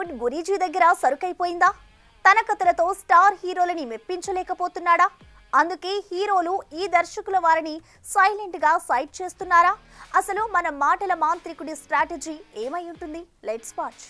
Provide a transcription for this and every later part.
టాలీవుడ్ గురీజీ దగ్గర సరుకైపోయిందా? తన కథలతో స్టార్ హీరోలని మెప్పించలేకపోతున్నాడా? అందుకే హీరోలు ఈ దర్శకుల వారిని సైలెంట్ గా సైడ్ చేస్తున్నారా? అసలు మన మాటల మాంత్రికుడి స్ట్రాటజీ ఏమై ఉంటుంది? Let's watch.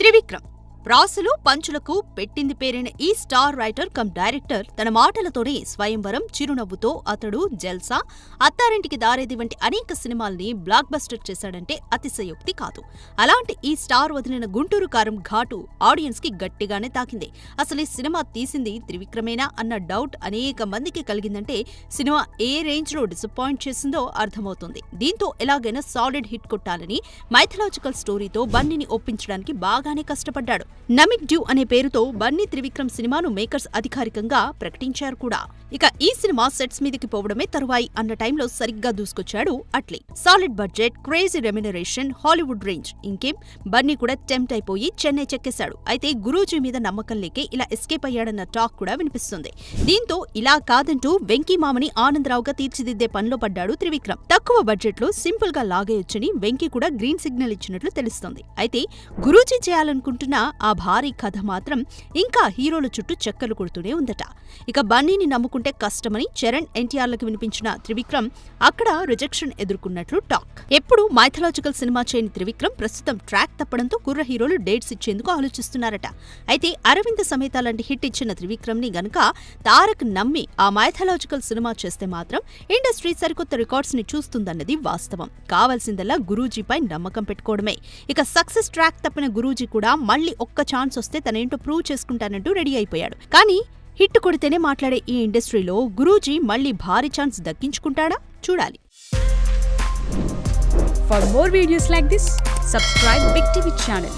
త్రివిక్రమ్ ప్రాసలు పంచులకు పెట్టింది పేరైన ఈ స్టార్ రైటర్ కమ్ డైరెక్టర్ తన మాటలతోనే స్వయంవరం, చిరునవ్వుతో అతడు, జల్సా, అత్తారింటికి దారేది వంటి అనేక సినిమాల్ని బ్లాక్ బస్టర్ చేశాడంటే అతిశయోక్తి కాదు. అలాంటి ఈ స్టార్ వదిలిన గుంటూరు కారం ఘాటు ఆడియన్స్ కి గట్టిగానే తాకింది. అసలు ఈ సినిమా తీసింది త్రివిక్రమేనా అన్న డౌట్ అనేక మందికి కలిగిందంటే సినిమా ఏ రేంజ్ లో డిసప్పాయింట్ చేసిందో అర్థమవుతుంది. దీంతో ఎలాగైనా సాలిడ్ హిట్ కొట్టాలని మైథలాజికల్ స్టోరీతో బన్నీని ఒప్పించడానికి బాగానే కష్టపడ్డాడు. నమిక్ డ్యూ అనే పేరుతో బన్నీ త్రివిక్రమ్ సినిమాను మేకర్స్ అధికారికంగా ప్రకటించారు కూడా. ఇక ఈ సినిమా సెట్స్ మీదకి పోవడమే తరువాయి అన్న టైంలో సరిగ్గా దూసుకొచ్చాడు Atlee. Solid budget, crazy remuneration, Hollywood range, ఇంకేం బన్నీ కూడా టెంప్ట్ అయిపోయి చెన్నై చెక్కేశాడు. అయితే గురూజీ మీద నమ్మకం లేకే ఇలా ఎస్కేప్ అయ్యాడన్న టాక్ కూడా వినిపిస్తుంది. దీంతో ఇలా కాదంటూ వెంకీ మామని ఆనందరావుగా తీర్చిదిద్దే పనిలో పడ్డాడు త్రివిక్రమ్. తక్కువ బడ్జెట్ లో సింపుల్ గా లాగేయొచ్చని వెంకీ కూడా గ్రీన్ సిగ్నల్ ఇచ్చినట్లు తెలుస్తోంది. అయితే గురూజీ చేయాలనుకుంటున్న ఆ భారీ కథ మాత్రం ఇంకా హీరోల చుట్టూ చక్కర్లు కొడుతూనే ఉందట. ఇక బన్నీని నమ్ముకుంటే కష్టమని చరణ్, ఎన్టీఆర్లకు వినిపించిన త్రివిక్రమ్ అక్కడ రిజెక్షన్ ఎదుర్కొన్నట్లు టాక్. ఎప్పుడు మైథలాజికల్ సినిమా చేయని త్రివిక్రమ్ ప్రస్తుతం ట్రాక్ తప్పడంతో కుర్ర హీరోలు డేట్స్ ఇచ్చేందుకు ఆలోచిస్తున్నారట. అయితే అరవింద సమేత లాంటి హిట్ ఇచ్చిన త్రివిక్రమ్ ని గనక తారక్ నమ్మి ఆ మైథలాజికల్ సినిమా చేస్తే మాత్రం ఇండస్ట్రీ సరికొత్త రికార్డ్స్ ని చూస్తుందన్నది వాస్తవం. కావాల్సిందల్లా గురూజీపై నమ్మకం పెట్టుకోవడమే. ఇక సక్సెస్ ట్రాక్ తప్పిన గురూజీ కూడా మళ్లీ ఒక్క ఛాన్స్ వస్తే తనేంటో ప్రూవ్ చేసుకుంటానంటూ రెడీ అయిపోయాడు. కానీ హిట్ కొడితేనే మాట్లాడే ఈ ఇండస్ట్రీలో గురూజీ మళ్లీ భారీ ఛాన్స్ దక్కించుకుంటాడా? చూడాలి. For more videos like this, subscribe Big TV channel.